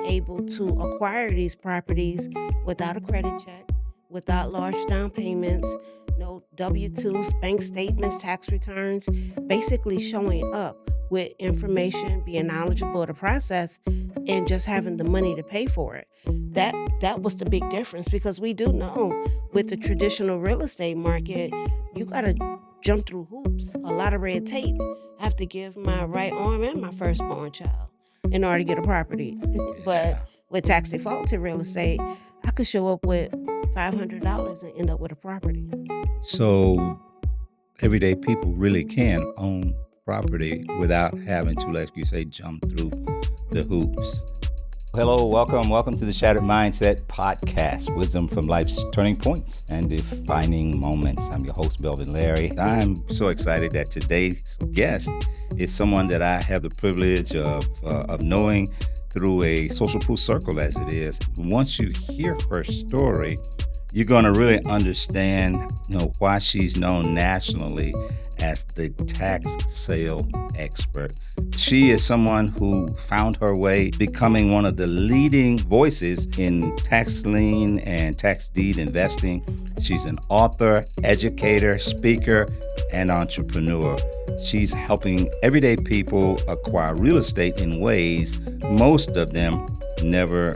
being able to acquire these properties without a credit check, without large down payments, no W-2s, bank statements, tax returns, basically showing up with information, being knowledgeable of the process, and just having the money to pay for it. That was the big difference because we do know with the traditional real estate market, you gotta jump through hoops, a lot of red tape. I have to give my right arm and my firstborn child in order to get a property. But Yeah. with tax defaulted real estate, I could show up with $500 and end up with a property. So everyday people really can own property without having to, like you say, jump through the hoops. Hello, welcome to the Shattered Mindset Podcast, wisdom from life's turning points and defining moments. I'm your host, Melvin Larry. I'm so excited that today's guest is someone that I have the privilege of knowing through a social proof circle, as it is. Once you hear her story, you're going to really understand, why she's known nationally as the tax sale expert. She is someone who found her way becoming one of the leading voices in tax lien and tax deed investing. She's an author, educator, speaker, and entrepreneur. She's helping everyday people acquire real estate in ways most of them never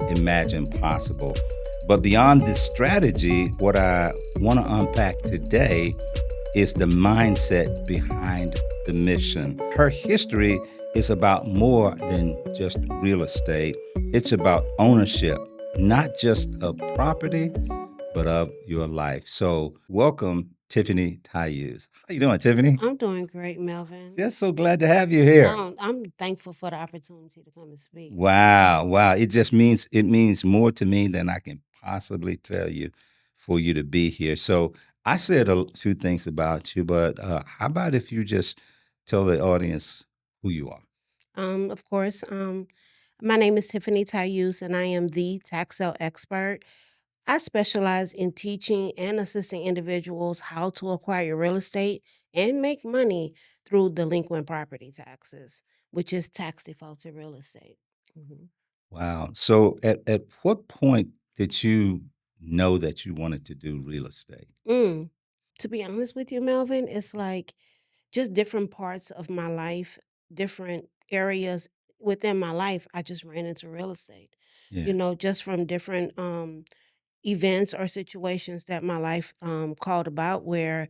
imagined possible. But beyond this strategy, what I want to unpack today is the mindset behind the mission. Her history is about more than just real estate. It's about ownership, not just of property, but of your life. So welcome, Tiffany Tyuse. How you doing, Tiffany? I'm doing great, Melvin. Just so glad to have you here. I'm thankful for the opportunity to come and speak. Wow. It means more to me than I can possibly tell you for you to be here. So I said a few things about you, but how about if you just tell the audience who you are? Of course, my name is Tiffany Tyuse, and I am the tax sale expert. I specialize in teaching and assisting individuals how to acquire real estate and make money through delinquent property taxes, which is tax defaulted real estate. Mhm. Wow. So at what point did you know that you wanted to do real estate? Mm. To be honest with you, Melvin, it's like just different parts of my life, different areas within my life. I just ran into real estate, Yeah. just from different events or situations that my life called about where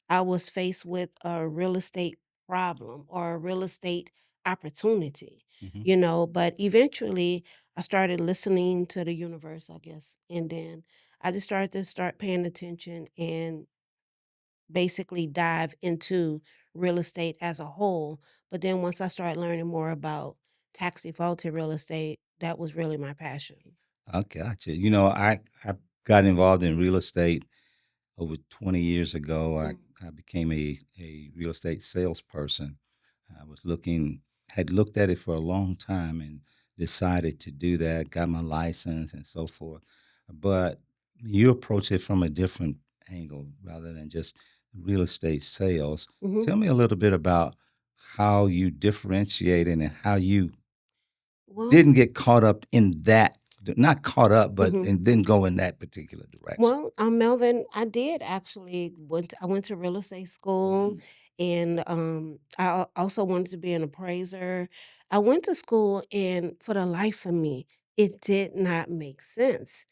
I was faced with a real estate problem or a real estate opportunity, Hmm. but eventually I started listening to the universe, I guess. And then I just started to start paying attention and basically dive into real estate as a whole. But then once I started learning more about tax defaulted real estate, that was really my passion. I gotcha. I got involved in real estate over 20 years ago. I, Mm. I became a real estate salesperson. I was had looked at it for a long time and decided to do that, got my license and so forth. But you approach it from a different angle rather than just real estate sales. Hmm. Tell me a little bit about how you differentiated and how you Well, didn't get caught up in that, not caught up, but mhm. and didn't go in that particular direction. Well, Melvin, I did actually I went to real estate school, Mhm. and also wanted to be an appraiser. I went to school, and for the life of me, it did not make sense.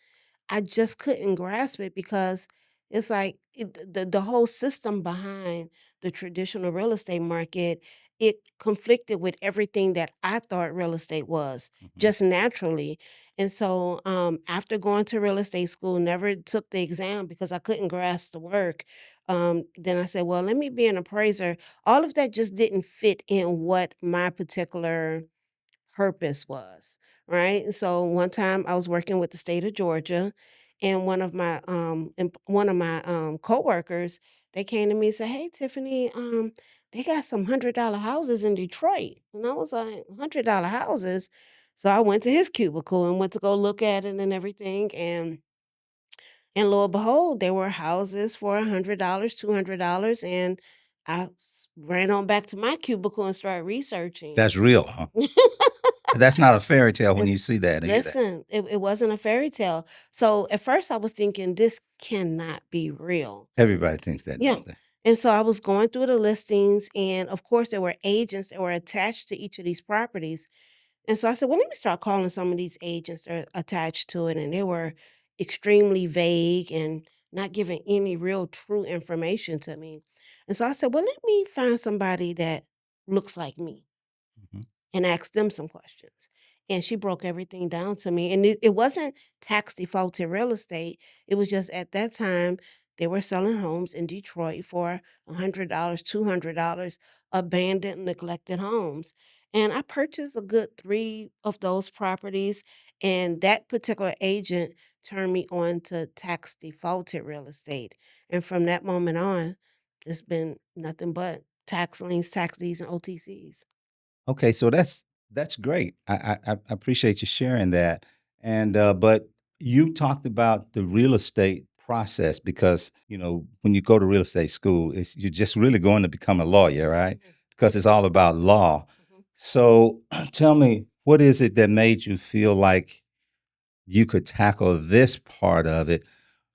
I just couldn't grasp it because it's like the whole system behind the traditional real estate market, it conflicted with everything that I thought real estate was Mhm. just naturally. And so after going to real estate school, never took the exam because I couldn't grasp the work. Then I said, well, let me be an appraiser. All of that just didn't fit in what my particular purpose was, right? And so one time I was working with the state of Georgia, and one of my coworkers, they came to me and said, "Hey, Tiffany, they got some $100 houses in Detroit," and I was like, $100 houses. So I went to his cubicle and went to go look at it and everything, and lo and behold, there were houses for $100, $200, and ran on back to my cubicle and started researching. That's real, huh? That's not a fairy tale when you It's see that either. listen, it wasn't a fairy tale. So, at first, I was thinking, "This cannot be real." Everybody thinks that, Yeah, don't they? and so I was going through the listings, and, of course, there were agents that were attached to each of these properties, and so I said, "Well, let me start calling some of these agents that are attached to it," and they were extremely vague and not giving any real true information to me, and so I said, "Well, let me find somebody that looks like me." Mhm. And asked them some questions. And she broke everything down to me. And it wasn't tax defaulted real estate. It was just at that time, they were selling homes in Detroit for $100, $200, abandoned, neglected homes. And I purchased a good three of those properties. And that particular agent turned me on to tax defaulted real estate. And from that moment on, it's been nothing but tax liens, tax deeds, and OTCs. Okay, so that's great. I appreciate you sharing that. And but you talked about the real estate process because when you go to real estate school, it's you're just really going to become a lawyer, right? Mhm. Because it's all about law. Mhm. So tell me, what is it that made you feel like you could tackle this part of it?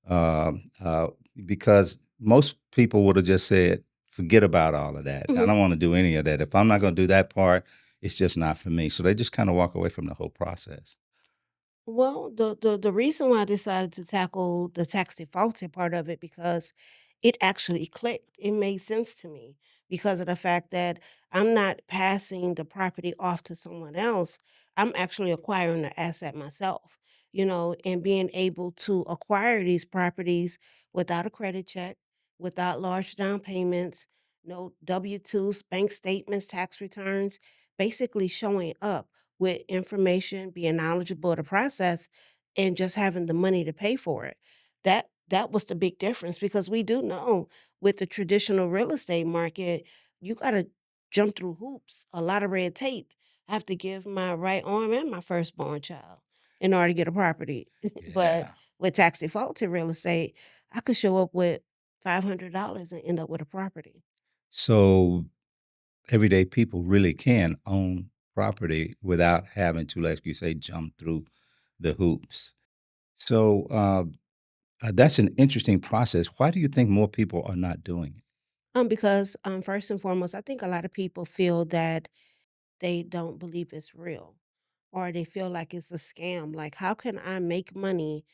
Um, uh, because most people would have just said, "Forget about all of that. I Mhm. don't want to do any of that. If I'm not going to do that part, it's just not for me." So they just kind of walk away from the whole process. Well, the reason why I decided to tackle the tax defaulted part of it because it actually clicked. It made sense to me because of the fact that I'm not passing the property off to someone else. I'm actually acquiring the asset myself, and being able to acquire these properties without a credit check, without large down payments, no W-2s, bank statements, tax returns, basically showing up with information, being knowledgeable of the process, and just having the money to pay for it. That was the big difference because we do know with the traditional real estate market, you gotta jump through hoops, a lot of red tape. I have to give my right arm and my firstborn child in order to get a property. But Yeah. with tax defaulted real estate, I could show up with $500 and end up with a property. So everyday people really can own property without having to, like you say, jump through the hoops. So that's an interesting process. Why do you think more people are not doing it? Because first and foremost, I think a lot of people feel that they don't believe it's real or they feel like it's a scam. Like, how can I make money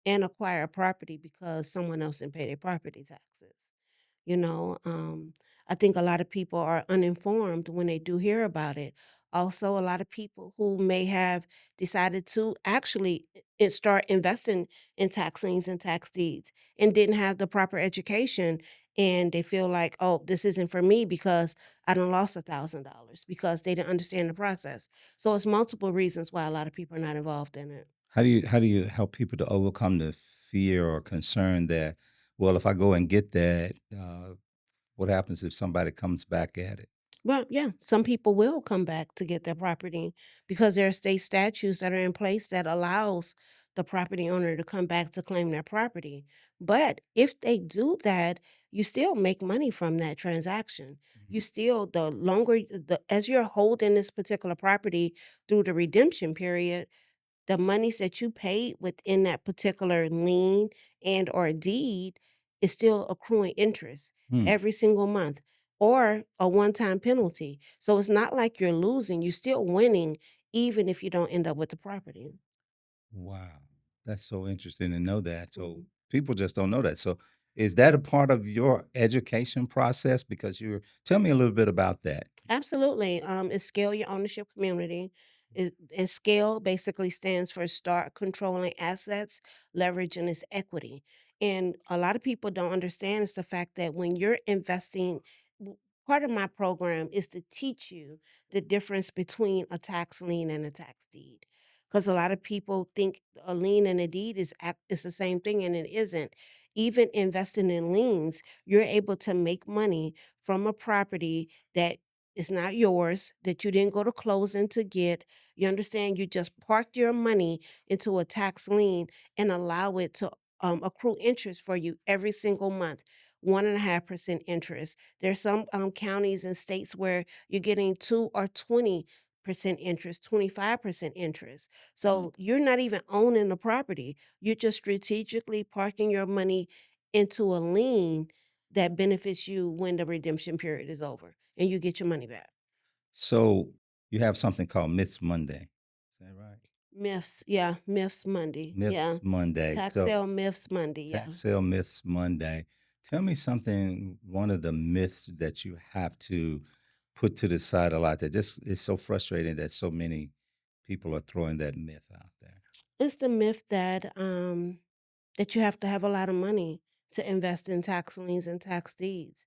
and acquire a property because someone else didn't pay their property taxes? You know, I think a lot of people are uninformed when they do hear about it. Also, a lot of people who may have decided to actually start investing in tax liens and tax deeds and didn't have the proper education. And they feel like, oh, this isn't for me because I done lost $1,000 because they didn't understand the process. So it's multiple reasons why a lot of people are not involved in it. How do you help people to overcome the fear or concern that, well, if I go and get that, what happens if somebody comes back at it? Well, yeah, some people will come back to get their property because there are state statutes that are in place that allows the property owner to come back to claim their property. But if they do that, you still make money from that transaction. You Mhm. still the longer the as you're holding this particular property through the redemption period, the monies that you paid within that particular lien and or deed is still accruing interest Hmm. every single month or a one-time penalty. So it's not like you're losing, you're still winning even if you don't end up with the property. Wow. That's so interesting to know that. So Mhm. people just don't know that. So is that a part of your education process? Because you're tell me a little bit about that. Absolutely. It's scale your ownership community. And scale basically stands for start controlling assets, leveraging its equity. And a lot of people don't understand is the fact that when you're investing, part of my program is to teach you the difference between a tax lien and a tax deed. Because a lot of people think a lien and a deed is the same thing, and it isn't. Even investing in liens, you're able to make money from a property that it's not yours, that you didn't go to closing to get. You understand? You just parked your money into a tax lien and allow it to accrue interest for you every single month. 1.5% interest. There's some counties and states where you're getting 2 or 20 interest, 25% interest. Mm. So you're not even owning the property. You're just strategically parking your money into a lien that benefits you when the redemption period is over and you get your money back. So you have something called Myths Monday. Is that right? Myths, yeah, Myths Monday. Myths Yeah. Monday. Tax So sale Myths Monday, yeah. tax sale myths Monday. Tell me something, one of the myths that you have to put to the side a lot that just is so frustrating that so many people are throwing that myth out there. It's the myth that you have to have a lot of money to invest in tax liens and tax deeds.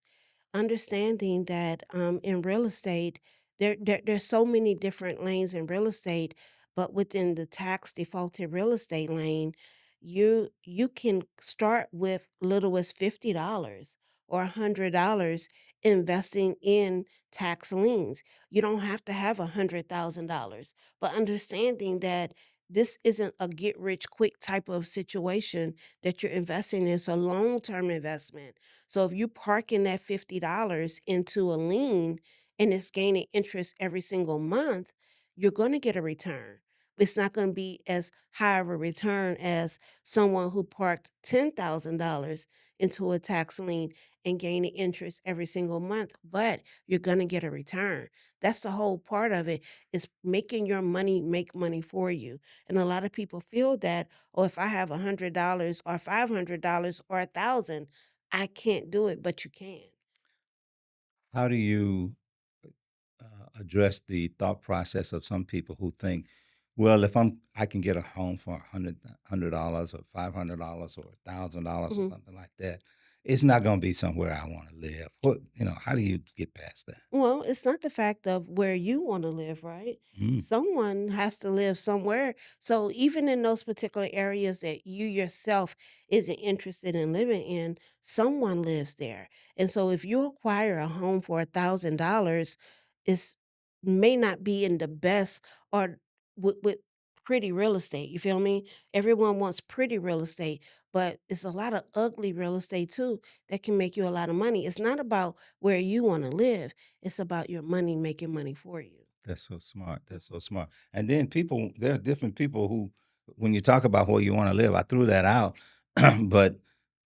Understanding that in real estate, there's so many different lanes in real estate, but within the tax defaulted real estate lane, you can start with little as $50 or $100 investing in tax liens. You don't have to have $100,000, but understanding that this isn't a get rich quick type of situation that you're investing in. It's a long term investment. So if you park in that $50 into a lien and it's gaining interest every single month, you're going to get a return. It's not going to be as high of a return as someone who parked $10,000 into a tax lien and gaining interest every single month, but you're going to get a return. That's the whole part of it, is making your money make money for you. And a lot of people feel that, oh, if I have $100 or $500 or 1,000, I can't do it, but you can. How do you address the thought process of some people who think, well, if I can get a home for $100 or $500 or $1,000 or Mhm. something like that, it's not going to be somewhere I want to live. What how do you get past that? Well, it's not the fact of where you want to live, right? Mm, Someone has to live somewhere. So even in those particular areas that you yourself isn't interested in living in, someone lives there. And so if you acquire a home for $1,000, it's may not be in the best or with pretty real estate. You feel me? Everyone wants pretty real estate, but it's a lot of ugly real estate too that can make you a lot of money. It's not about where you want to live. It's about your money making money for you. that's so smart. That's so Mhm. smart. And then there are different people who, when you talk about where you want to live, I threw that out, but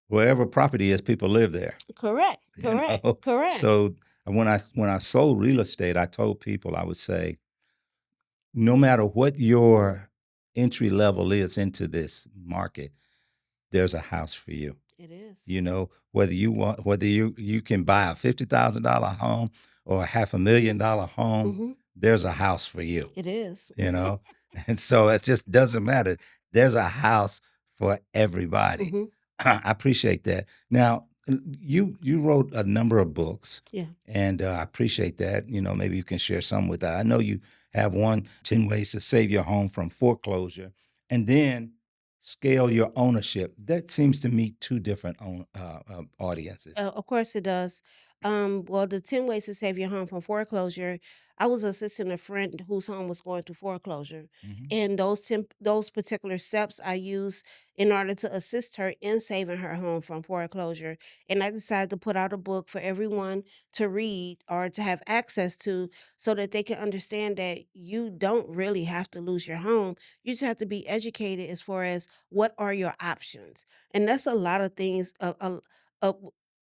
wherever property is, people live there. Correct, You correct, know, correct. so when I sold real estate, I told people I would say, no matter what your entry level is into this market, there's a house for you. It is. Whether you can buy a $50,000 home or a $500,000 home, Mm-hmm. there's a house for you. It is. you know? And so it just doesn't matter. There's a house for everybody. Mm-hmm. I appreciate that. Now, you wrote a number of books, Yeah. and I appreciate that. Maybe you can share some with that. I know you have one, 10 Ways to Save Your Home from Foreclosure, and then Scale Your Ownership. That seems to meet two different audiences. Of course it does. Well, the 10 ways to save your home from foreclosure, I was assisting a friend whose home was going through foreclosure. Hmm. And those particular steps I used in order to assist her in saving her home from foreclosure. And I decided to put out a book for everyone to read or to have access to so that they can understand that you don't really have to lose your home. You just have to be educated as far as what are your options. And that's a lot of things. Uh,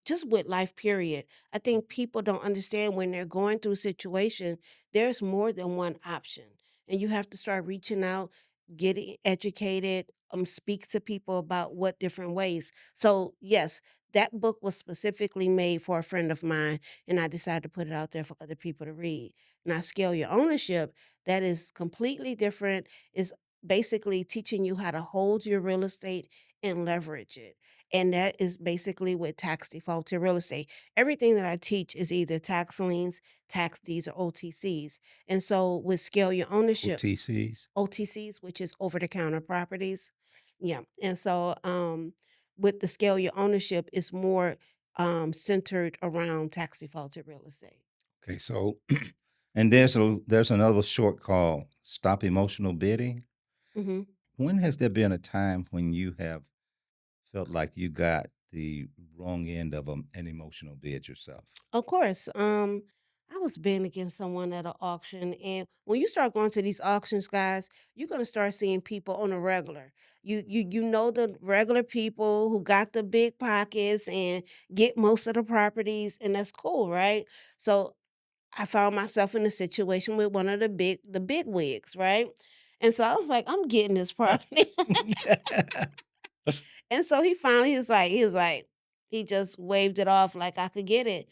just with life period. I think people don't understand when they're going through a situation, there's more than one option. And you have to start reaching out, getting educated, speak to people about what different ways. So yes, that book was specifically made for a friend of mine, and I decided to put it out there for other people to read. Now, Scale Your Ownership, that is completely different. Is basically teaching you how to hold your real estate and leverage it. And that is basically with tax defaulted real estate. Everything that I teach is either tax liens, tax deeds, or OTCs. And so with Scale Your Ownership, OTCs. OTCs, which is over the counter properties. Yeah. And so with the Scale Your Ownership, it's more centered around tax defaulted real estate. Okay, so and there's another short called Stop Emotional Bidding. Hmm. When has there been a time when you have felt like you got the wrong end of an emotional bid yourself? Of course. I was bidding against someone at an auction, and when you start going to these auctions, guys, you're gonna start seeing people on a regular. You know the regular people who got the big pockets and get most of the properties, and that's cool, right? So I found myself in a situation with one of the big wigs, right? And so I was like, I'm getting this property. And so he was like, he just waved it off like I could get it.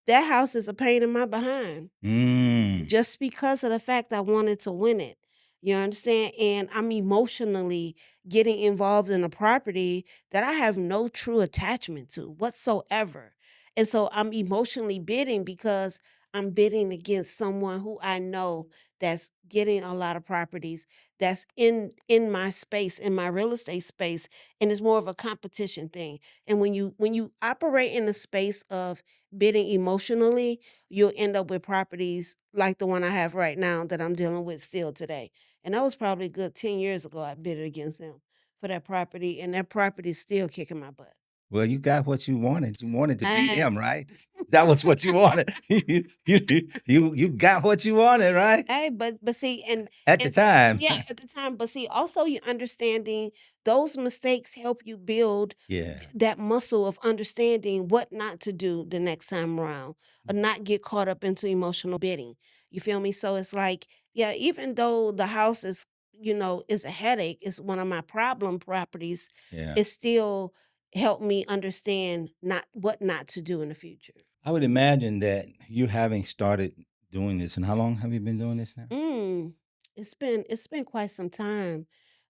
That house is a pain in my behind Mm. just because of the fact I wanted to win it. You understand? And I'm emotionally getting involved in a property that I have no true attachment to whatsoever. And so I'm emotionally bidding because I'm bidding against someone who I know that's getting a lot of properties that's in my space, in my real estate space, and it's more of a competition thing. And when you operate in the space of bidding emotionally, you'll end up with properties like the one I have right now that I'm dealing with still today. And that was probably a good 10 years ago I bid against him for that property, and that property is still kicking my butt. Well, you got what you wanted. You wanted to beat I him, right? That was what you wanted. You got what you wanted, right? Hey, but see, At the and time. yeah, at the time, but see, also you understanding those mistakes help you build Yeah. that muscle of understanding what not to do the next time around, or not get caught up into emotional bidding. You feel me? So it's like, yeah, even though the house is a headache, it's one of my problem properties, Yeah. it still helped me understand not what not to do in the future. I would imagine that you having started doing this, and how long have you been doing this now? Mm, it's been quite some time.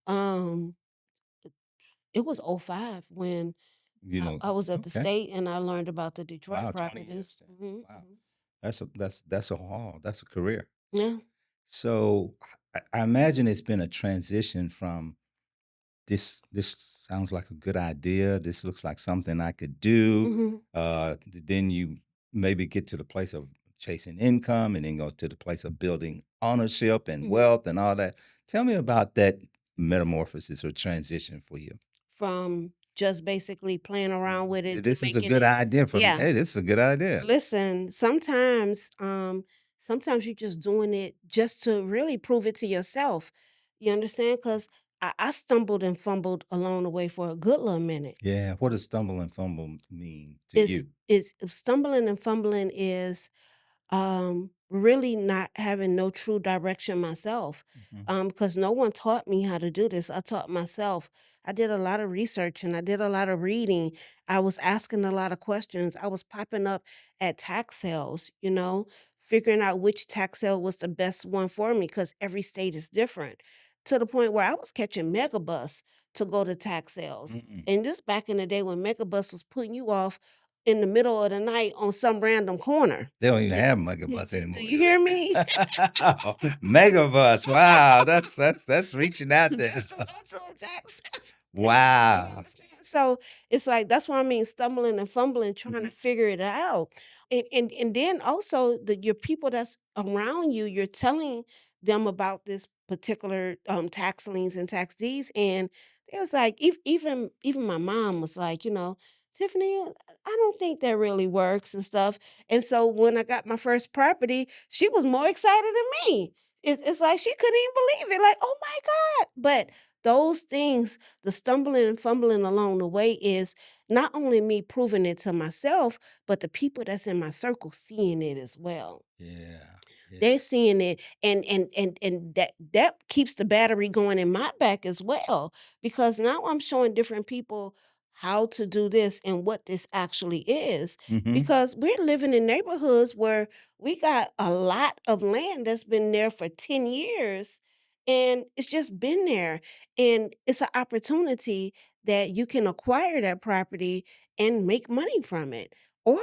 Um, it was '05 when You know, I was at the okay. state and I learned about the Detroit Wow, 20 properties. years then. Mhm, Wow. mhm. That's a career. Yeah. So I imagine it's been a transition from this sounds like a good idea. This looks like something I could do. Mhm. Then you maybe get to the place of chasing income and then go to the place of building ownership and Mhm. wealth and all that. Tell me about that metamorphosis or transition for you. From just basically playing around with it to This is a making good it. idea for me. Yeah. Hey, this is a good idea. Listen, sometimes you're just doing it just to really prove it to yourself. You understand? Because I stumbled and fumbled along the way for a good little minute. Yeah. What does stumble and fumble mean to Is you? is stumbling and fumbling is really not having no true direction myself, Mhm. because no one taught me how to do this. I taught myself. I did a lot of research and I did a lot of reading. I was asking a lot of questions. I was popping up at tax sales, figuring out which tax sale was the best one for me because every state is different, to the point where I was catching megabus to go to tax sales. Mm-mm. And this back in the day when megabus was putting you off in the middle of the night on some random corner. They don't even D have Megabus do anymore, you do they? hear me? Megabus, wow, that's reaching out there. Just to go to a tax. You Wow. understand? So, it's like that's what I mean, stumbling and fumbling, trying to Mhm. figure it out. And then also your people that's around you, you're telling them about this particular, tax liens and tax deeds, and it was like even my mom was like, "Tiffany, I don't think that really works and stuff." And so when I got my first property, she was more excited than me. It's like she couldn't even believe it, like, "Oh my God." But those things, the stumbling and fumbling along the way is not only me proving it to myself, but the people that's in my circle seeing it as well. Yeah, yeah. They're seeing it, and that keeps the battery going in my back as well, because now I'm showing different people how to do this and what this actually is, Mhm. because we're living in neighborhoods where we got a lot of land that's been there for 10 years, and it's just been there, and it's an opportunity that you can acquire that property and make money from it, or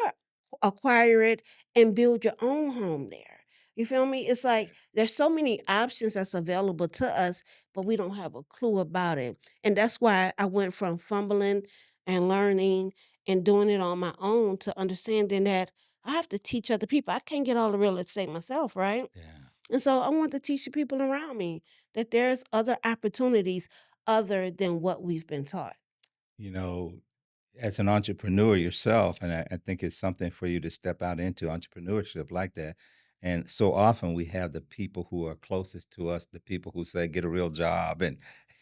acquire it and build your own home there. You feel me? It's like there's so many options that's available to us, but we don't have a clue about it. And that's why I went from fumbling and learning and doing it on my own to understanding that I have to teach other people. I can't get all the real estate myself, right? Yeah. And so I want to teach the people around me that there's other opportunities other than what we've been taught. You know, as an entrepreneur yourself, and I think it's something for you to step out into entrepreneurship like that. And so often we have the people who are closest to us, the people who say, "Get a real job," and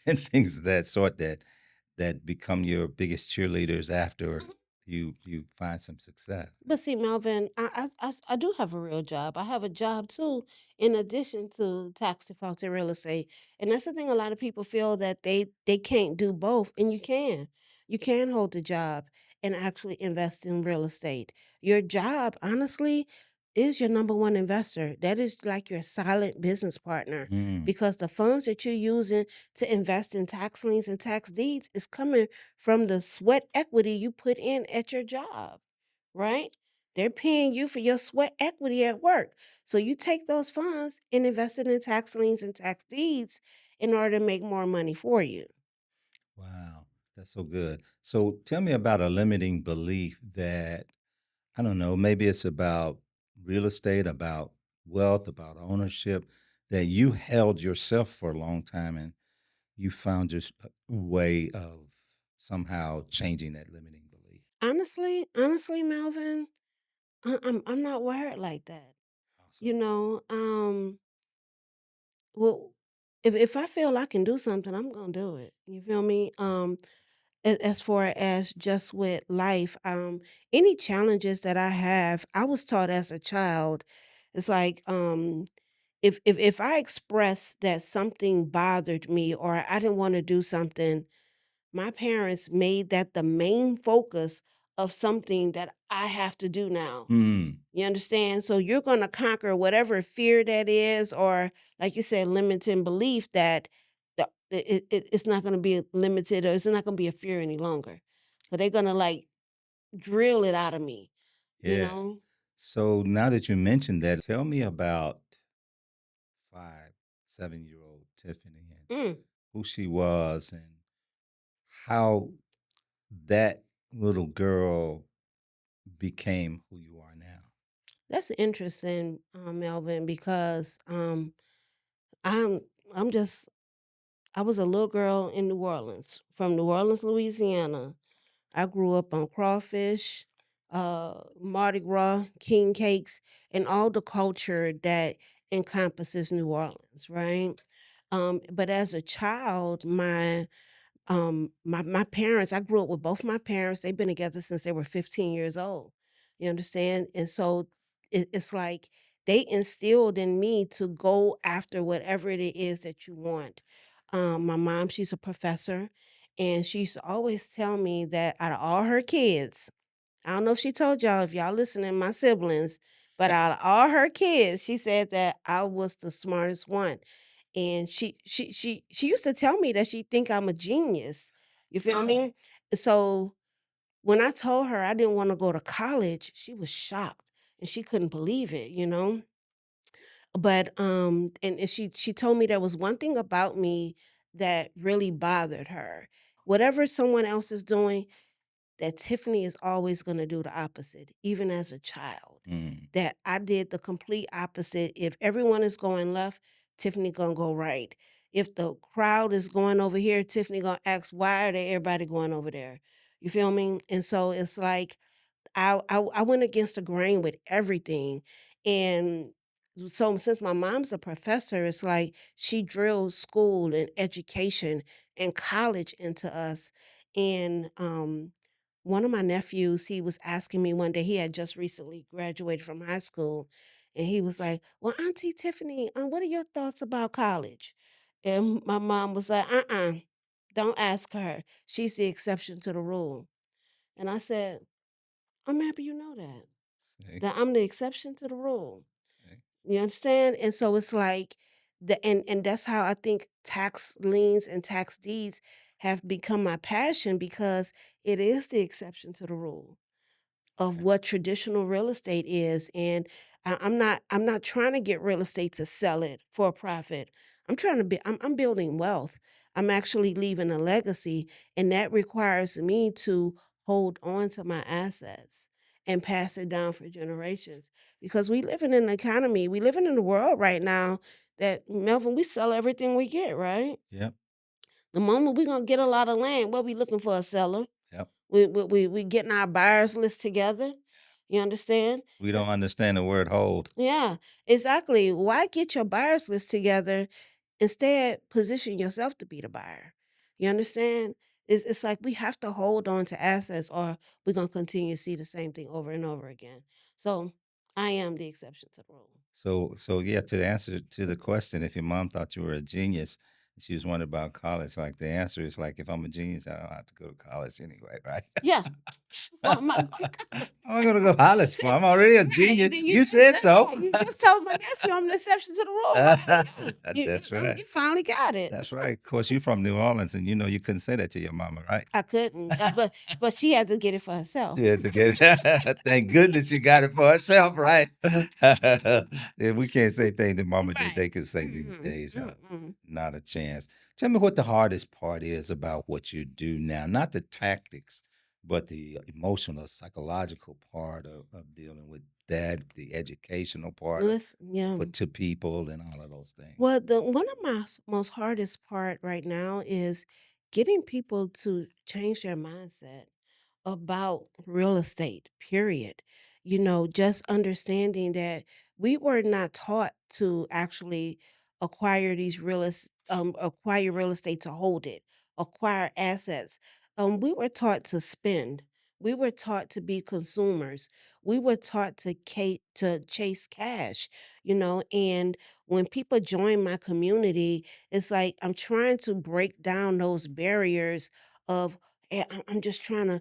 and things of that sort that become your biggest cheerleaders after you find some success. But see, Melvin, I do have a real job. I have a job too, in addition to tax defaulted real estate. And that's the thing. A lot of people feel that they can't do both, and you can. You can hold a job and actually invest in real estate. Your job, honestly, is your number one investor. That is like your silent business partner, Mm, because the funds that you're using to invest in tax liens and tax deeds is coming from the sweat equity you put in at your job, right? They're paying you for your sweat equity at work. So you take those funds and invest it in tax liens and tax deeds in order to make more money for you. wow, that's so good. So tell me about a limiting belief that I don't know, maybe it's about real estate, about wealth, about ownership that you held yourself for a long time and you found your way of somehow changing that limiting belief. Honestly, Melvin, I'm not wired like that. Awesome. You know, well, if I feel I can do something, I'm gonna do it. You feel me? As far as just with life, any challenges that I have, I was taught as a child. It's like, if I express that something bothered me or I didn't want to do something, my parents made that the main focus of something that I have to do now. Mm, You understand? So you're going to conquer whatever fear that is, or like you said, limiting belief that it's not going to be limited, or it's not going to be a fear any longer. But they're going to like drill it out of me, you yeah. know? So now that you mentioned that, tell me about 5, 7-year-old Tiffany and Mm, who she was and how that little girl became who you are now. that's interesting, Melvin, because I'm I'm just I was a little girl in New Orleans, from New Orleans, Louisiana. I grew up on crawfish, Mardi Gras, king cakes, and all the culture that encompasses New Orleans, right? But as a child, my parents, I grew up with both my parents. They've been together since they were 15 years old. You understand? And so it's like they instilled in me to go after whatever it is that you want. My mom, she's a professor, and she used to always tell me that out of all her kids, I don't know if she told y'all, if y'all listening, my siblings, but out of all her kids, she said that I was the smartest one. And she used to tell me that she think I'm a genius. You feel me? So when I told her I didn't want to go to college, she was shocked and she couldn't believe it, you know? But and she told me there was one thing about me that really bothered her. Whatever someone else is doing, that Tiffany is always gonna do the opposite, even as a child. Mm, That I did the complete opposite. If everyone is going left, Tiffany gonna go right. If the crowd is going over here, Tiffany gonna ask, why are they everybody going over there? You feel me? And so it's like I went against the grain with everything, and so since my mom's a professor, it's like she drills school and education and college into us. And one of my nephews, he was asking me one day. He had just recently graduated from high school, and he was like, "Well, Auntie Tiffany, what are your thoughts about college?" And my mom was like, don't ask her. She's the exception to the rule." And I said, I'm happy you know that. see, That I'm the exception to the rule. see. You understand? And so it's like and that's how I think tax liens and tax deeds have become my passion, because it is the exception to the rule of Okay. what traditional real estate is. And I'm not trying to get real estate to sell it for a profit. I'm trying to be I'm building wealth. I'm actually leaving a legacy, and that requires me to hold on to my assets and pass it down for generations, because we live in an economy, we living in a world right now that, Melvin, we sell everything we get, right? Yep. The moment we're gonna get a lot of land, what we looking for, a seller? Yep. We getting our buyers list together. You understand? We don't That's understand the word hold. yeah, exactly. Why get your buyers list together? Instead, position yourself to be the buyer. You understand? It's like we have to hold on to assets or we're gonna continue to see the same thing over and over again. So I am the exception to the rule. So yeah, to answer to the question, if your mom thought you were a genius, she was wondering about college. Like the answer is like, if I'm a genius, I don't have to go to college anyway, right? Yeah. What am I going to I'm gonna go to college for. I'm already a Right. And genius. then you You just said said so. that. You just told my nephew I'm the exception to the rule, right? Yeah. That's right. You finally got it. That's right. Of course, you're from New Orleans, and you know you couldn't say that to your mama, right? I couldn't, but she had to get it for herself. Yeah, to get thank goodness she got it for herself, right? Yeah, we can't say things that mama did. Right. They can say these Mm-mm, days. mm-mm. Not a chance. Tell me what the hardest part is about what you do now. Not the tactics, but the emotional, psychological part of dealing with that, the educational part of Listen, yeah. for to people and all of those things. Well, the one of my most hardest part right now is getting people to change their mindset about real estate, period. Just understanding that we were not taught to actually acquire real estate to hold it, acquire assets. We were taught to spend. We were taught to be consumers. We were taught to chase cash, and when people join my community, it's like I'm trying to break down those barriers of I'm just trying to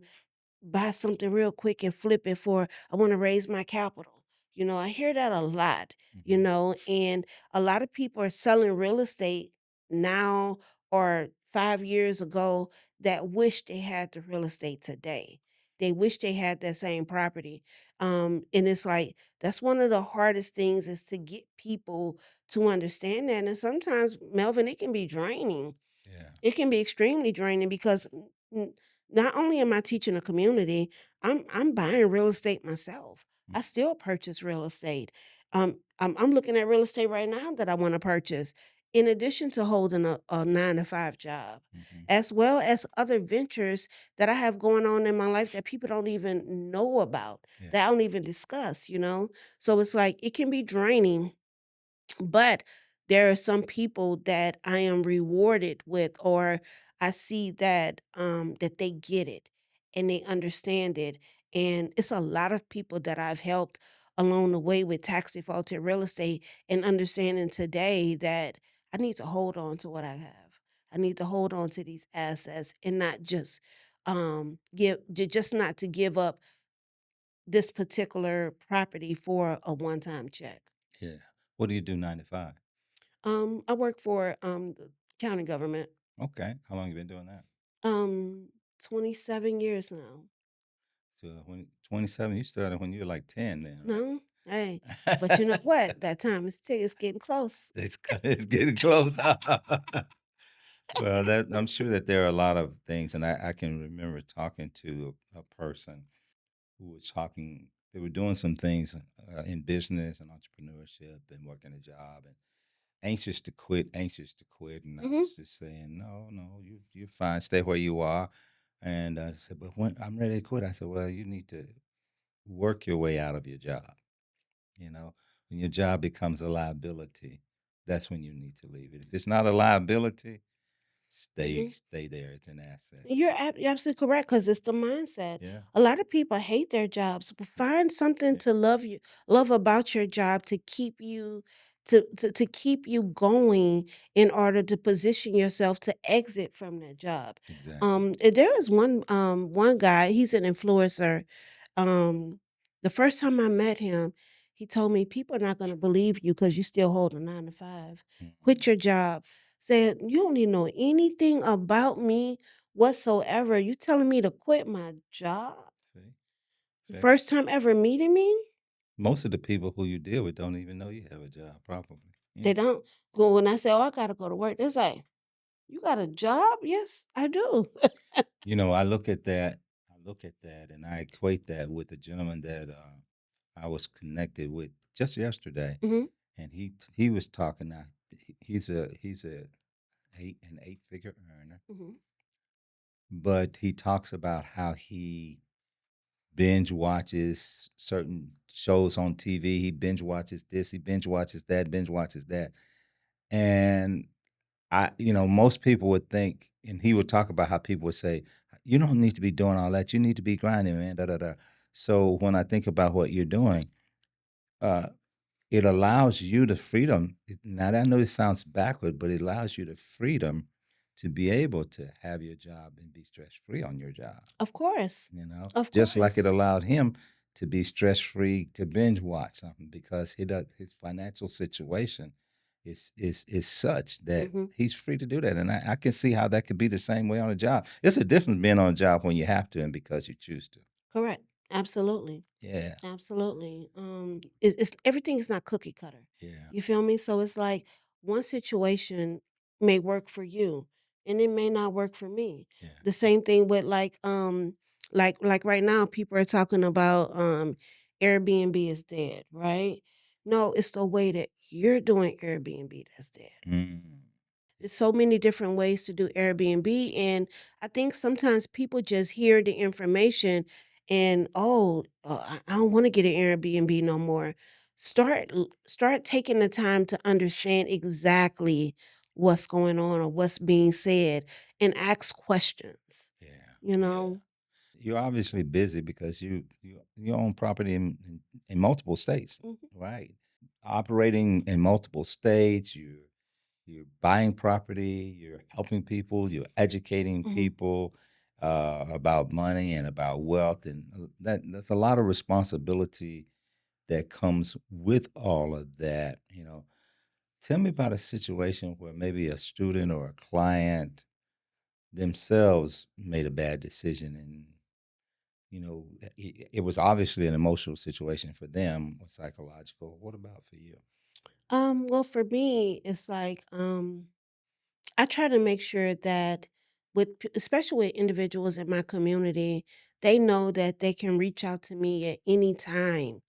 buy something real quick and flip it for I want to raise my capital. I hear that a lot, Mhm. and a lot of people are selling real estate now or 5 years ago that wish they had the real estate today. They wish they had that same property. And it's like that's one of the hardest things is to get people to understand that. And sometimes, Melvin, it can be draining. Yeah. It can be extremely draining because n not only am I teaching a community, I'm buying real estate myself. Mm. I still purchase real estate. I'm looking at real estate right now that I wanna purchase, in addition to holding a 9 to 5 job, Mhm. as well as other ventures that I have going on in my life that people don't even know about, Yeah. that I don't even discuss? So it's like, it can be draining, but there are some people that I am rewarded with, or I see that they get it and they understand it. And it's a lot of people that I've helped along the way with tax defaulted real estate and understanding today that I need to hold on to what I have. I need to hold on to these assets and not just just not to give up this particular property for a one-time check. Yeah. What do you do 9 to 5? I work for the county government. Okay. How long you been doing that? Um, 27 years now. So when 27, you started when you were like 10 then, No, hey, but you right? know what? That time is getting close. It's getting close. Well, that I'm sure that there are a lot of things, and I can remember talking to a person who was talking. They were doing some things in business and entrepreneurship and working a job and anxious to quit. And I Hmm. was just saying, no, no, you're fine. Stay where you are. And I said, but when I'm ready to quit, I said, well, you need to work your way out of your job. You know, when your job becomes a liability, that's when you need to leave it. If it's not a liability, Hmm. stay there. It's an asset to You're, you. you're absolutely correct because it's the mindset. Yeah, A lot of people hate their jobs, but find something yeah, to love about your job to keep you to keep you going in order to position yourself to exit from that job. exactly. And there is one guy, he's an influencer. The first time I met him, he told me people are not going to believe you because you still hold a 9 to 5. Mhm. Quit your job. Said you don't even know anything about me whatsoever. You telling me to quit my job? See, The see, first time ever meeting me? most of the people who you deal with don't even know you have a job, probably. They Yeah, don't. Well, when I say, "Oh, I gotta go to work," they say, "You got a job?" Yes, I do. you know, I look at that. I look at that, and I equate that with a gentleman that I was connected with just yesterday, Hmm. and he was talking. Now, he's a 8 figure earner, Hmm. but he talks about how he binge watches certain shows on TV. He binge watches this, he binge watches that, binge watches that. And most people would think, and he would talk about how people would say, you don't need to be doing all that. You need to be grinding, man. Da da da. So when I think about what you're doing, uh, it allows you the freedom. Now, I know this sounds backward, but it allows you the freedom to be able to have your job and be stress free on your job. Of course. Of Just like it course. allowed him to be stress free to binge watch something because his financial situation is such that Mhm. he's free to do that. And I can see how that could be the same way on a job. It's a difference being on a job when you have to and because you choose to. Correct. Absolutely. Yeah, Absolutely. It's everything is not cookie cutter. yeah, You feel me? So it's like one situation may work for you, and it may not work for me. yeah, The same thing with like right now, people are talking about Airbnb is dead, right? No, it's the way that you're doing Airbnb that's dead. mm, There's so many different ways to do Airbnb, and I think sometimes people just hear the information and, "Oh, I don't wanna get an Airbnb no more." Start taking the time to understand exactly what's going on or what's being said and ask questions, yeah, you yeah. know? You're obviously busy because you own property in multiple states, Mhm, right? Operating in multiple states, you're buying property, you're helping people, you're educating mhm. people about money and about wealth, and that's a lot of responsibility that comes with all of that. Tell me about a situation where maybe a student or a client themselves made a bad decision, and it was obviously an emotional situation for them or psychological. What about for you? Well, for me, it's like, I try to make sure that especially with individuals in my community, they know that they can reach out to me at any time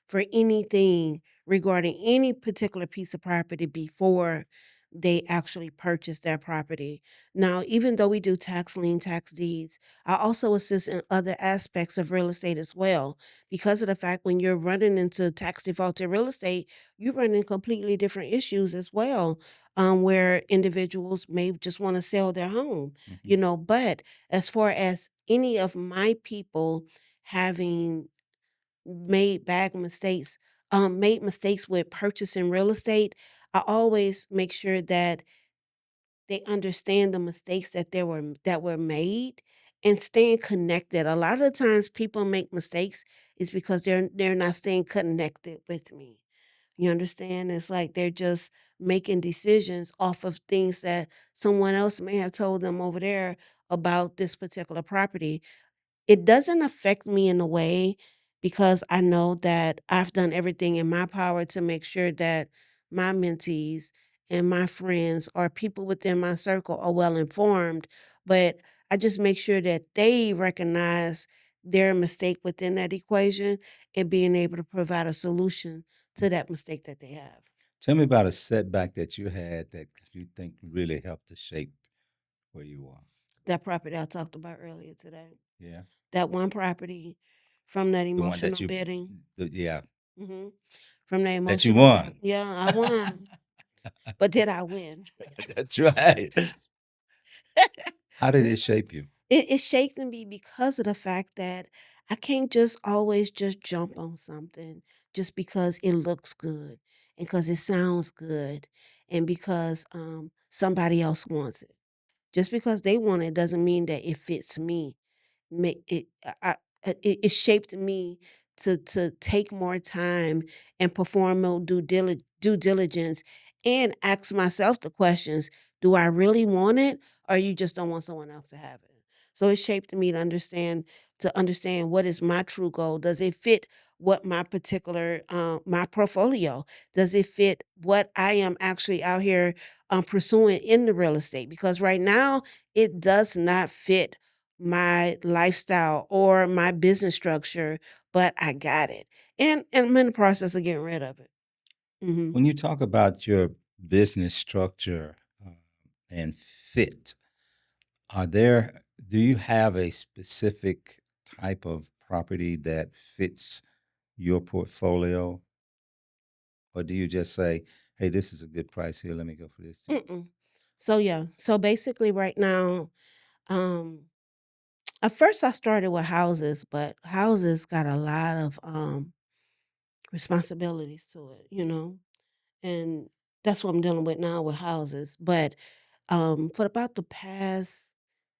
for anything regarding any particular piece of property before they actually purchase their property. Now, even though we do tax lien, tax deeds, I also assist in other aspects of real estate as well. Because of the fact when you're running into tax defaulted real estate, you run into completely different issues as well, where individuals may just want to sell their home, Hmm. But as far as any of my people having made mistakes with purchasing real estate, I always make sure that they understand the mistakes that were made and staying connected. A lot of the times people make mistakes is because they're not staying connected with me. You understand? It's like they're just making decisions off of things that someone else may have told them over there about this particular property. It doesn't affect me in a way because I know that I've done everything in my power to make sure that my mentees and my friends or people within my circle are well informed. But I just make sure that they recognize their mistake within that equation and being able to provide a solution to that mistake that they have. Tell me about a setback that you had that you think really helped to shape where you are. That property I talked about earlier today. Yeah, That one property from that the one that emotional bidding. yeah, Mhm. From the that you emotional bit. won. Yeah, I won, but did I win? That's right. How did it shape you? It shaped me because of the fact that I can't just always just jump on something just because it looks good and because it sounds good and because somebody else wants it. Just because they want it doesn't mean that it fits me. It shaped me to take more time and perform more due diligence and ask myself the questions: Do I really want it, or you just don't want someone else to have it? So it shaped me to understand what is my true goal. Does it fit what my particular my portfolio? Does it fit what I am actually out here pursuing in the real estate? Because right now it does not fit my lifestyle or my business structure, but I got it. And I'm in the process of getting rid of it. Mhm. When you talk about your business structure and fit, are there Do you have a specific type of property that fits your portfolio, or do you just say, "Hey, this is a good price here. Let me go for this too"? Mm-mm. So yeah, so basically right now, um, at first I started with houses, but houses got a lot of responsibilities to it, and that's what I'm dealing with now with houses. But for about the past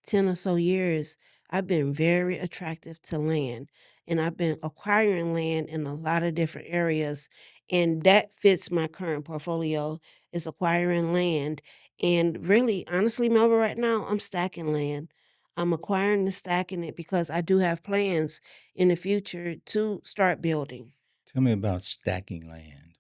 10 or so years, I've been very attractive to land, and I've been acquiring land in a lot of different areas, and that fits my current portfolio is acquiring land. And really, honestly, Melvin, right now, I'm stacking land. I'm acquiring and stacking it because I do have plans in the future to start building. Tell me about stacking land.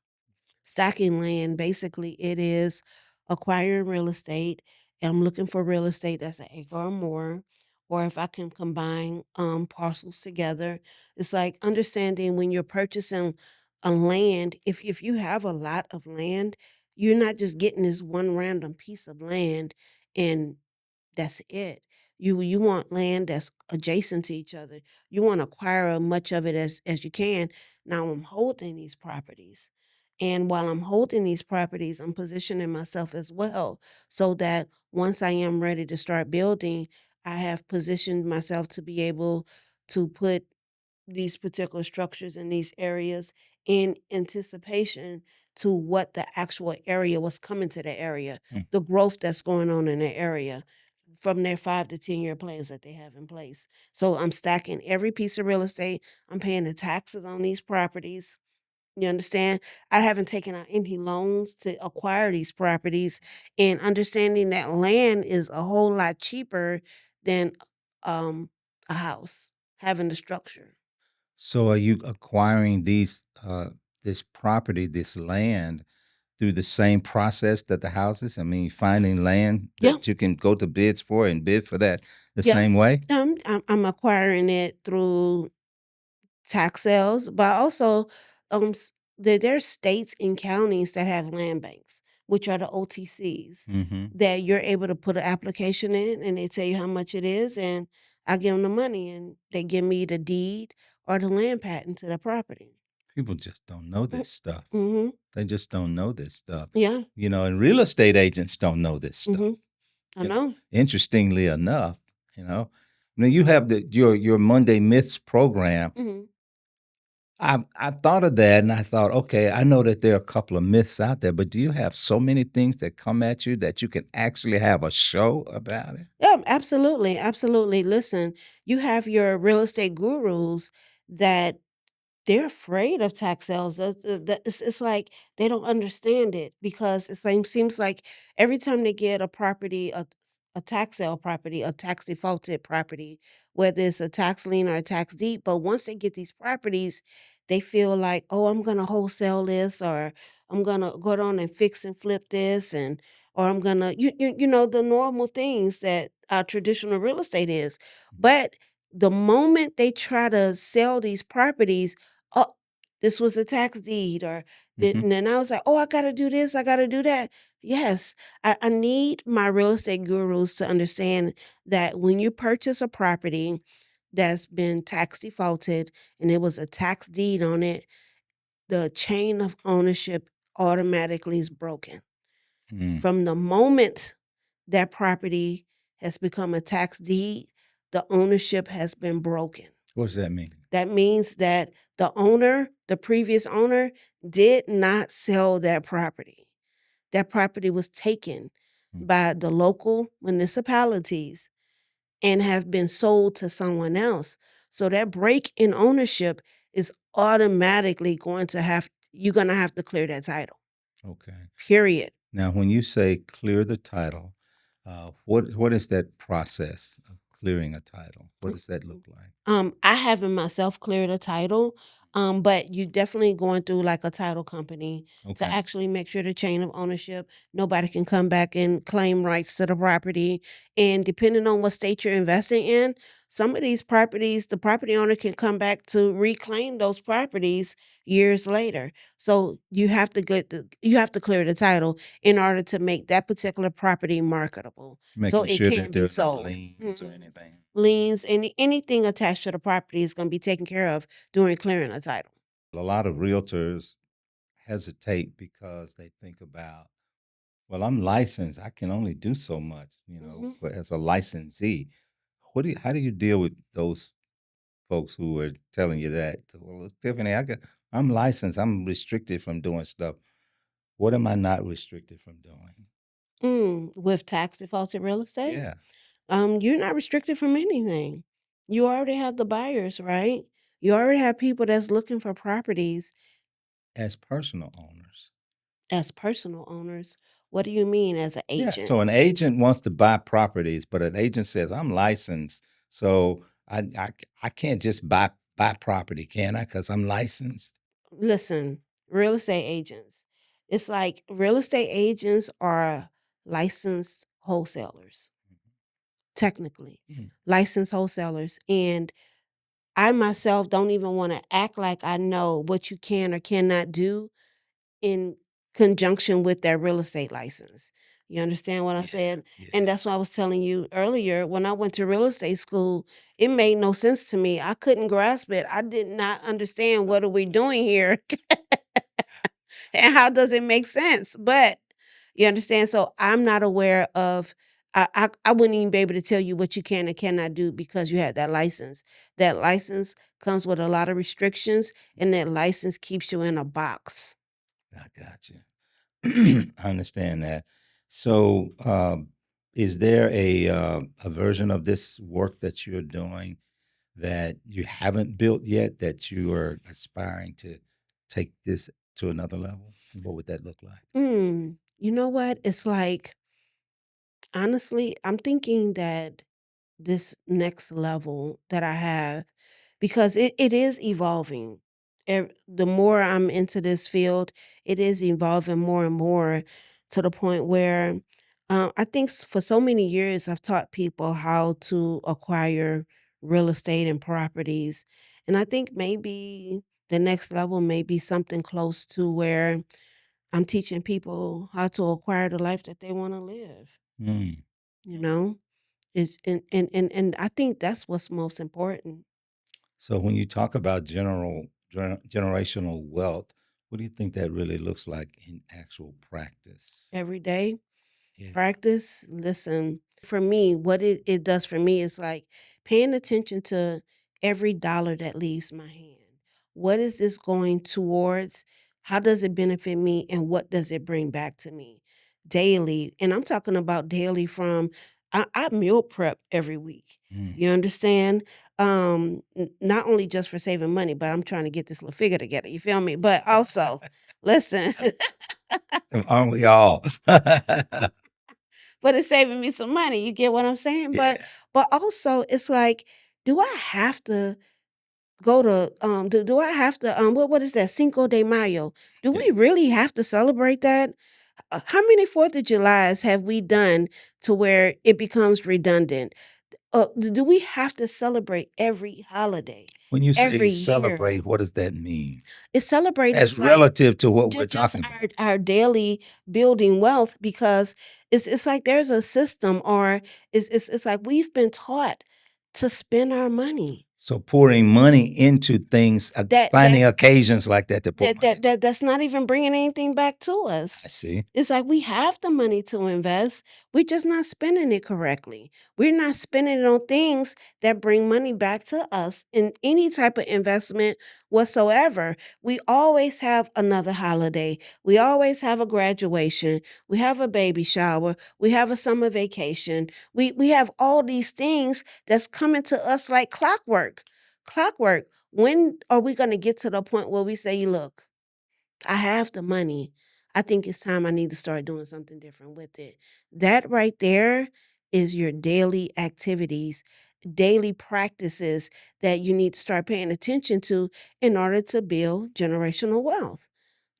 Stacking land, basically, it is acquiring real estate. I'm looking for real estate that's an acre or more, or if I can combine parcels together. It's like understanding when you're purchasing a land, if you have a lot of land, you're not just getting this one random piece of land and that's it. You want land that's adjacent to each other. You want to acquire as much of it as you can. Now I'm holding these properties. And while I'm holding these properties, I'm positioning myself as well so that once I am ready to start building, I have positioned myself to be able to put these particular structures in these areas in anticipation to what the actual area was coming to the area, Mm. the growth that's going on in the area from their 5 to 10 year plans that they have in place. So I'm stacking every piece of real estate. I'm paying the taxes on these properties. You understand? I haven't taken out any loans to acquire these properties, and understanding that land is a whole lot cheaper than um, a house, having the structure. So, are you acquiring this property, this land, through the same process that the houses? I mean, finding land Yeah, that you can go to bids for and bid for that the yeah. same way? I'm acquiring it through tax sales, but also there's states and counties that have land banks, which are the OTCs, Mm-hmm. that you're able to put an application in, and they tell you how much it is, and I give them the money, and they give me the deed or the land patent to the property. People just don't know this stuff. Mm-hmm. They just don't know this stuff. Yeah. And real estate agents don't know this stuff. Mm-hmm. I know. Interestingly enough, now you have your Monday Myths program. Mm-hmm. I thought of that and I thought, okay, I know that there are a couple of myths out there, but do you have so many things that come at you that you can actually have a show about it? Yeah, absolutely, absolutely. Listen, you have your real estate gurus that they're afraid of tax sales. It's like they don't understand it because it seems like every time they get a property, a tax sale property, a tax defaulted property, whether it's a tax lien or a tax deed, but once they get these properties, they feel like, oh, I'm gonna wholesale this, or I'm gonna go down and fix and flip this, and or I'm gonna the normal things that traditional real estate is. But the moment they try to sell these properties, oh, this was a tax deed, or Hmm. and then I was like, oh, I gotta do this, I gotta do that. Yes, I need my real estate gurus to understand that when you purchase a property that's been tax defaulted and it was a tax deed on it, the chain of ownership automatically is broken. Mm. From the moment that property has become a tax deed, the ownership has been broken. What does that mean? That means that the previous owner, did not sell that property. That property was taken Mm. by the local municipalities and have been sold to someone else. So that break in ownership is automatically you're going to have to clear that title. Okay. Period. Now, when you say clear the title, what is that process of clearing a title? What does that look like? I haven't myself cleared a title. But you definitely going through like a title company to Okay. actually make sure the chain of ownership, nobody can come back and claim rights to the property. And depending on what state you're investing in, some of these properties, the property owner can come back to reclaim those properties years later. So you have to clear the title in order to make that particular property marketable. So Making it sure that can be there are no sold. liens or Mhm. anything. Liens, anything attached to the property is going to be taken care of during clearing the title. A lot of realtors hesitate because they think about, well, I'm licensed. I can only do so much, Mhm. but as a licensee, how do you deal with those folks who are telling you that? Well, look, Tiffany, I'm licensed. I'm restricted from doing stuff. What am I not restricted from doing? With tax defaulted real estate, Yeah, you're not restricted from anything. You already have the buyers, right? You already have people that's looking for properties as personal owners. as personal owners. What do you mean as an Yeah. agent? So an agent wants to buy properties, but an agent says, I'm licensed. So I can't just buy property, can I? Because I'm licensed. Listen, real estate agents. It's like real estate agents are licensed wholesalers, technically, Mhm. licensed wholesalers. And I myself don't even want to act like I know what you can or cannot do in conjunction with that real estate license. You understand what I Yeah. said? Yeah. And that's why I was telling you earlier when I went to real estate school, it made no sense to me. I couldn't grasp it. I did not understand what are we doing here and how does it make sense? But you understand? So I'm not aware of I wouldn't even be able to tell you what you can and cannot do because you had that license. That license comes with a lot of restrictions and that license keeps you in a box. I got you. I understand that. So, is there a version of this work that you're doing that you haven't built yet that you are aspiring to take this to another level? What would that look like? You know what? It's like, honestly, I'm thinking that this next level that I have, because it is evolving. The more I'm into this field, it is evolving more and more to the point where I think for so many years I've taught people how to acquire real estate and properties. And I think maybe the next level may be something close to where I'm teaching people how to acquire the life that they want to live, Mm. you know? It's and I think that's what's most important. So, when you talk about generational wealth, what do you think that really looks like in actual practice? Every day, Yeah. practice, listen. For me, what it does for me is like paying attention to every dollar that leaves my hand. What is this going towards? How does it benefit me? And what does it bring back to me daily? And I'm talking about daily from I meal prep every week. Mm. You understand? Not only just for saving money, but I'm trying to get this little figure together. You feel me? But also, listen, Aren't we all? but it's saving me some money. You get what I'm saying? But Yeah. also it's like, do I have to go to do I have to what is that Cinco de Mayo? Do Yeah. we really have to celebrate that? How many 4th of Julys have we done to where it becomes redundant? Do we have to celebrate every holiday When you say every year? celebrate, what does that mean? It's celebrating. As It's like relative to what we're just talking about. our daily building wealth because it's like there's a system or it's like we've been taught to spend our money. So pouring money into things, That finding occasions like that to pour money into. that's not even bringing anything back to us. I see. It's like we have the money to invest. We're just not spending it correctly. We're not spending it on things that bring money back to us in any type of investment whatsoever. We always have another holiday. We always have a graduation. We have a baby shower. We have a summer vacation. We have all these things that's coming to us like clockwork. Clockwork. When are we going to get to the point where we say, look, I have the money. I think it's time I need to start doing something different with it. That right there is your daily activities. daily practices that you need to start paying attention to in order to build generational wealth.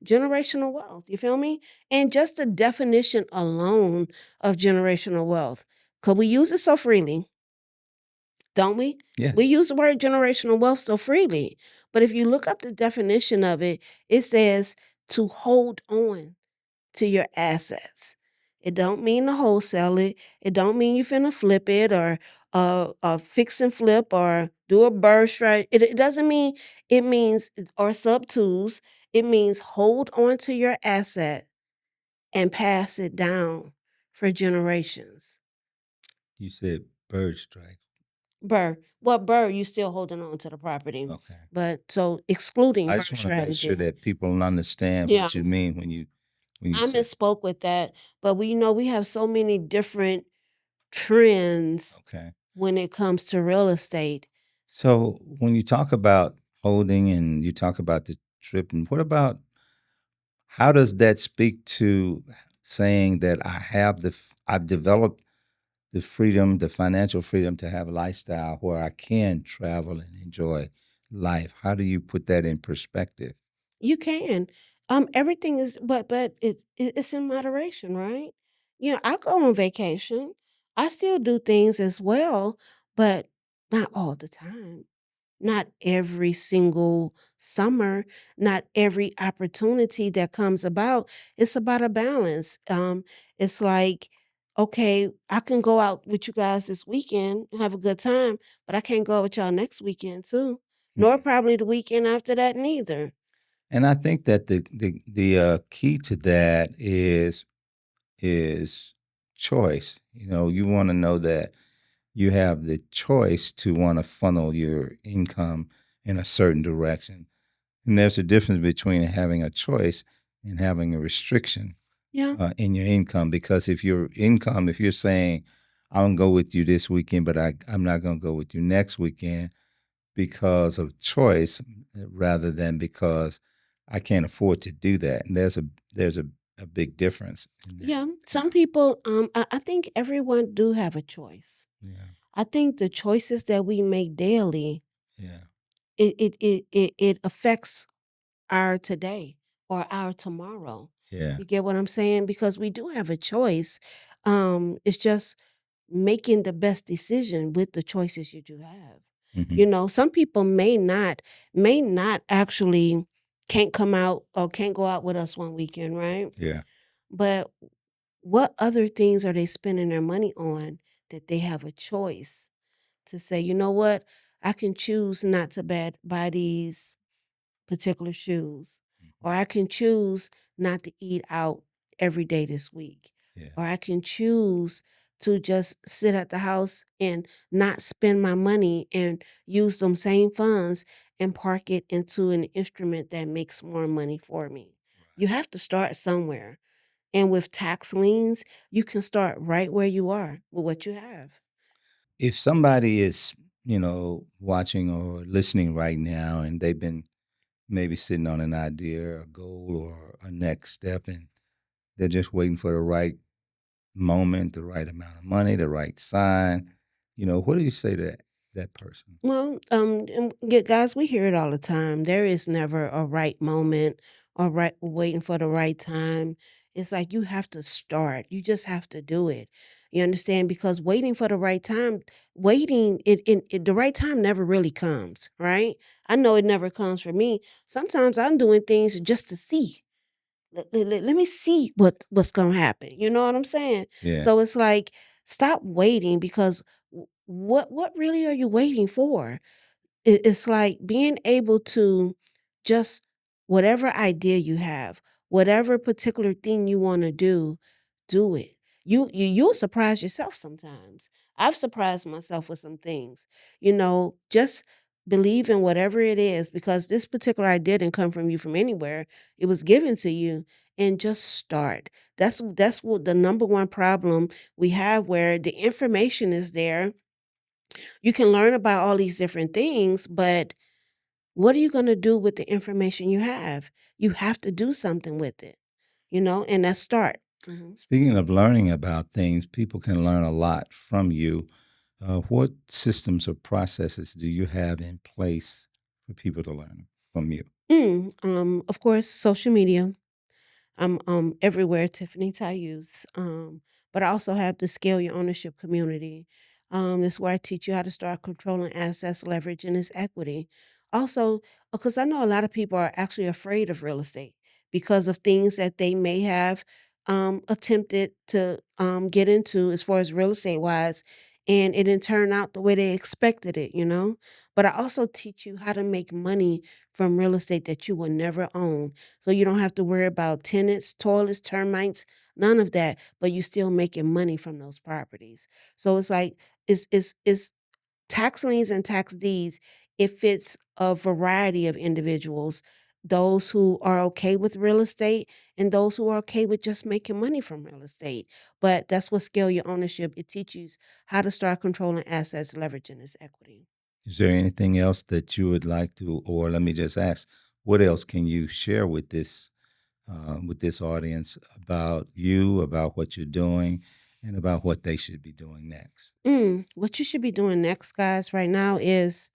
Generational wealth, you feel me? And just the definition alone of generational wealth, because we use it so freely, don't we? We Yes. use the word generational wealth so freely. But if you look up the definition of it, it says to hold on to your assets. It don't mean to wholesale it. It don't mean you finna flip it or fix and flip or do a burst right. It doesn't mean it means or sub tools. It means hold on to your asset and pass it down for generations. You said bird strike. Burr. Well, Burr, you still holding on to the property. Okay. But so excluding I Burr just want to make sure strategy. that people understand Yeah. what you mean when you I say. misspoke with that. But we have so many different trends Okay. when it comes to real estate. So when you talk about holding and you talk about the trip, and what about how does that speak to saying that I've developed the freedom, the financial freedom to have a lifestyle where I can travel and enjoy life? How do you put that in perspective? You can. Everything is but it's in moderation, right? I go on vacation. I still do things as well, but not all the time. Not every single summer, not every opportunity that comes about. It's about a balance. It's like, okay, I can go out with you guys this weekend and have a good time, but I can't go out with y'all next weekend too. Nor Mhm. probably the weekend after that neither. And I think that the key to that is choice. You know, you want to know that you have the choice to want to funnel your income in a certain direction. And there's a difference between having a choice and having a restriction Yeah. in your income. Because if you're saying, I'm going to go with you this weekend, but I'm not going to go with you next weekend because of choice rather than because I can't afford to do that. And there's a big difference in that. Yeah. Some people, I think everyone do have a choice. Yeah. I think the choices that we make daily, Yeah. it affects our today or our tomorrow. Yeah. You get what I'm saying? Because we do have a choice. It's just making the best decision with the choices you do have. Hmm. Some people may not actually can't come out or can't go out with us one weekend, right? Yeah. But what other things are they spending their money on that they have a choice to say, you know what, I can choose not to buy these particular shoes. Hmm. Or I can choose not to eat out every day this week. Yeah. Or I can choose to just sit at the house and not spend my money and use them same funds and park it into an instrument that makes more money for me. You have to start somewhere. And with tax liens, you can start right where you are with what you have. If somebody is, watching or listening right now and they've been maybe sitting on an idea, a goal, or a next step, and they're just waiting for the right moment, the right amount of money, the right sign, what do you say to that person? Well, guys, we hear it all the time. There is never a right moment or right waiting for the right time. It's like you have to start. You just have to do it. You understand? Because waiting for the right time, the right time never really comes, right? I know it never comes for me. Sometimes I'm doing things just to see. Let me see what's gonna happen. You know what I'm saying? Yeah. So it's like stop waiting because what really are you waiting for? It's like being able to just whatever idea you have, whatever particular thing you want to do it. You'll surprise yourself sometimes. I've surprised myself with some things. Just believe in whatever it is because this particular idea didn't come from you from anywhere. It was given to you and just start. That's what the number one problem we have where the information is there. You can learn about all these different things, but what are you going to do with the information you have? You have to do something with it, and that's start. Mhm. Speaking of learning about things, people can learn a lot from you. What systems or processes do you have in place for people to learn from you? Of course, social media. I'm everywhere, Tiffany Tyuse. But I also have the Scale Your Ownership community. That's where I teach you how to start controlling assets, leverage, and its equity. Also, because I know a lot of people are actually afraid of real estate because of things that they may have attempted to get into as far as real estate wise, and it didn't turn out the way they expected it, you know? But I also teach you how to make money from real estate that you will never own, so you don't have to worry about tenants, toilets, termites, none of that, but you still making money from those properties. So it's like it's tax liens and tax deeds. It fits a variety of individuals, those who are okay with real estate and those who are okay with just making money from real estate. But that's what Scale Your Ownership. It teaches how to start controlling assets, leveraging its equity. Is there anything else that you would like to, or let me just ask, what else can you share with this audience about you, about what you're doing, and about what they should be doing next? What you should be doing next, guys, right now is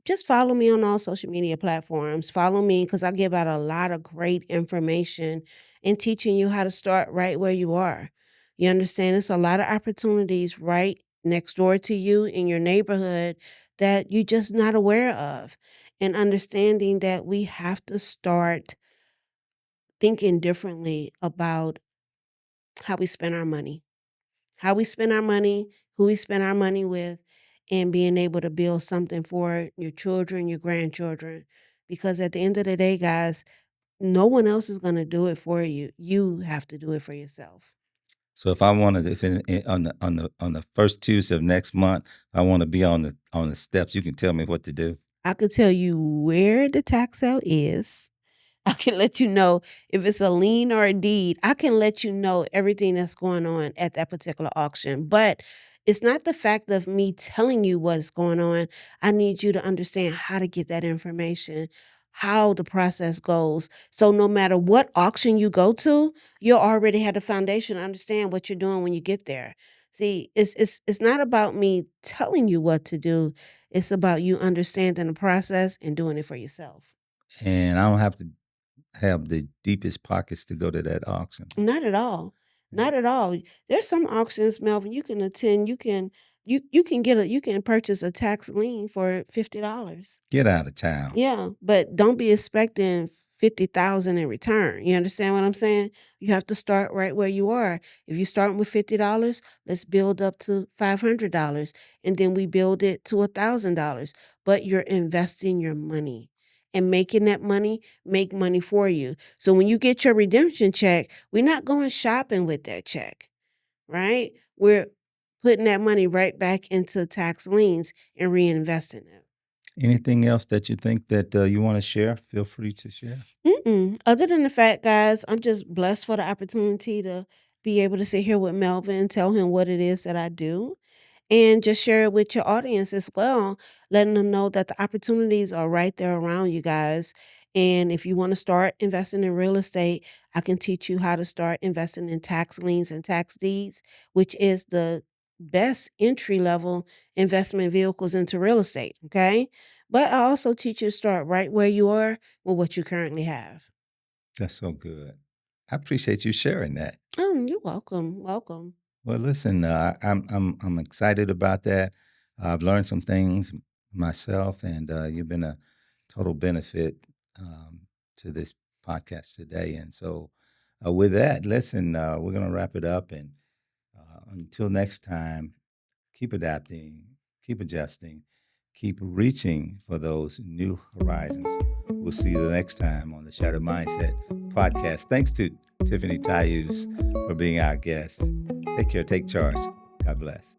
just follow me on all social media platforms. Follow me because I give out a lot of great information and teaching you how to start right where you are. You understand? There's a lot of opportunities right next door to you in your neighborhood that you're just not aware of. And understanding that we have to start thinking differently about how we spend our money, who we spend our money with, and being able to build something for your children, your grandchildren. Because at the end of the day, guys, no one else is going to do it for you. You have to do it for yourself. So if I wanted, if on the first Tuesday of next month, I want to be on the steps, you can tell me what to do. I could tell you where the tax sale is. I can let you know if it's a lien or a deed. I can let you know everything that's going on at that particular auction. But it's not the fact of me telling you what's going on. I need you to understand how to get that information, how the process goes. So no matter what auction you go to, you'll already have the foundation to understand what you're doing when you get there. See, it's not about me telling you what to do. It's about you understanding the process and doing it for yourself. And I don't have to have the deepest pockets to go to that auction. Not at all. Yeah. Not at all. There's some auctions, Melvin, you can attend, you can get a you can purchase a tax lien for $50. Get out of town. Yeah, but don't be expecting 50,000 in return. You understand what I'm saying? You have to start right where you are. If you're starting with $50, let's build up to $500 and then we build it to $1,000. But you're investing your money and making that money make money for you. So when you get your redemption check, we're not going shopping with that check, right? We're putting that money right back into tax liens and reinvesting it. Anything else that you think that you want to share? Feel free to share. Other than the fact, guys, I'm just blessed for the opportunity to be able to sit here with Melvin and tell him what it is that I do and just share it with your audience as well, letting them know that the opportunities are right there around you guys. And if you want to start investing in real estate, I can teach you how to start investing in tax liens and tax deeds, which is the best entry level investment vehicles into real estate. Okay. But I also teach you to start right where you are with what you currently have. That's so good. I appreciate you sharing that. Oh, you're welcome. Welcome. Well, listen, I'm excited about that. I've learned some things myself, and you've been a total benefit um, to this podcast today. And so, with that, listen, we're going to wrap it up. And until next time, keep adapting, keep adjusting, keep reaching for those new horizons. We'll see you the next time on the Shattered Mindset podcast. Thanks to Tiffany Tyuse for being our guest. Take care, take charge. God bless.